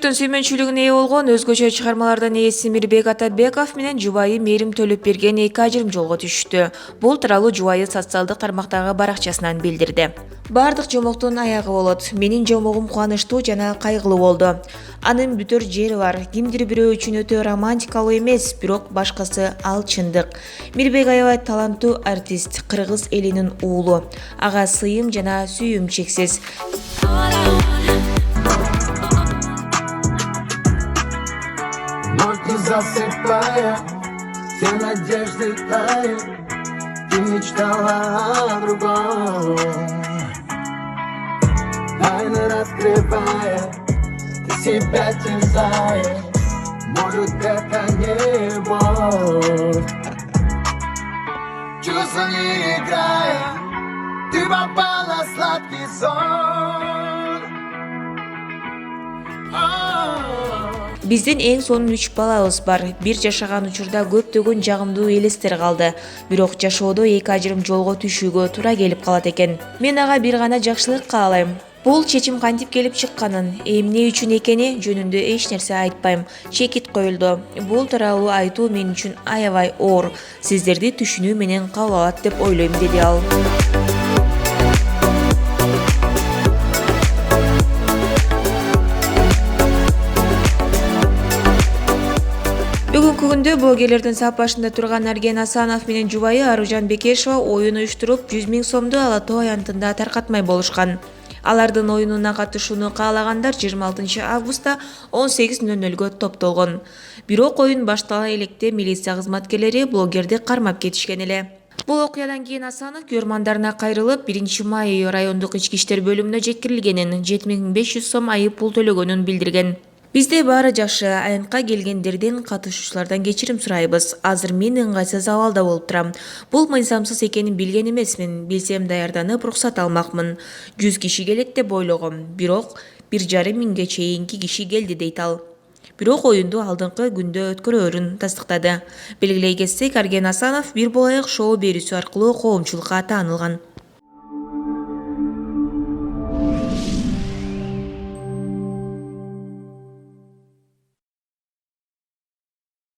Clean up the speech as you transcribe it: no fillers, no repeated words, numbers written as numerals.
Көпчүлүктүн сүймөнчүлүгүнө ээ болгон өзгөчө чыгармалардан ээси Мирбек Атабеков менен жубайы Мээрим Төлөпберген эки ажырым жолго түшүштү. Бул тууралуу жубайы социалдык тармактагы баракчасынан билдирди. Бардык жомоктун аягы болот. Менин жомогум кубанычтуу жана кайгылуу болду. Анын бүтөр жери бар. Кимдир бирөө үчүн өтө романтикалуу эмес, бирок башкасы ал чындык. Мирбек аябай таланттуу артист, кыргыз элинин уулу. Ага сыйым жана сүйүүм чексиз. Ночь не засыпая, все надежды тают, ты мечтала о другом. Тайны раскрывая, ты себя терзаешь, может это не любовь. Чувства не играя, ты попала в сладкий сон. Биздин эң сонун 3 балабыз бар. Бир жашаган учурда көптөгөн жагымдуу элестер калды. Бирок жашоодо эки ажырым жолго түшүүгө туура келип калат экен. Мен ага бир гана жакшылык каалайм. Бул чечим кантип келип чыкканын, эмне үчүн экени жөнүндө эч нерсе айтпайм. Чекит коюлду. Бул тууралуу айтуу мен үчүн аябай оор. Сиздерди түшүнүү менен кабыл алат деп ойлойм, деди ал. Бүгүнкү күндө блогерлердин сап башында турган Арген Асанов менен жубайы Аружан Бекешова оюн уюштуруп 100 000 сомду Ала Тоо аянтында таркатмай болушкан. Алардын оюнуна катышууну каалагандар 26 августта 18:00 топтолгон. Бирок оюн баштала электе милиция кызматкерлери блогерди кармап кетишкен эле. Бул окуядан кийин Асанов көрмандарына кайрылып 1 май райондук ички иштер бөлүмүнө жеткирилгенин, 7500 сом айып пул төлөгөнүн билдирген. Бизде баары жакшы, аянтка келгендердин, катышуучулардан кечирим сурайбыз. Азыр мен ыңгайсыз абалда болуп турам. Бул мыйзамсыз экенин билген эмесмин. Билсем даярданып уруксат алмакмын. 100 киши келет деп ойлогом. Бирок 1,5 миңге чейинки киши келди, дейт ал. Бирок оюнду алдыңкы күндө өткөрөөрүн тастыктады. Белгилей кетсек, Арген Асанов бир болайык шоу берүүсү аркылуу коомчулукка таанылган.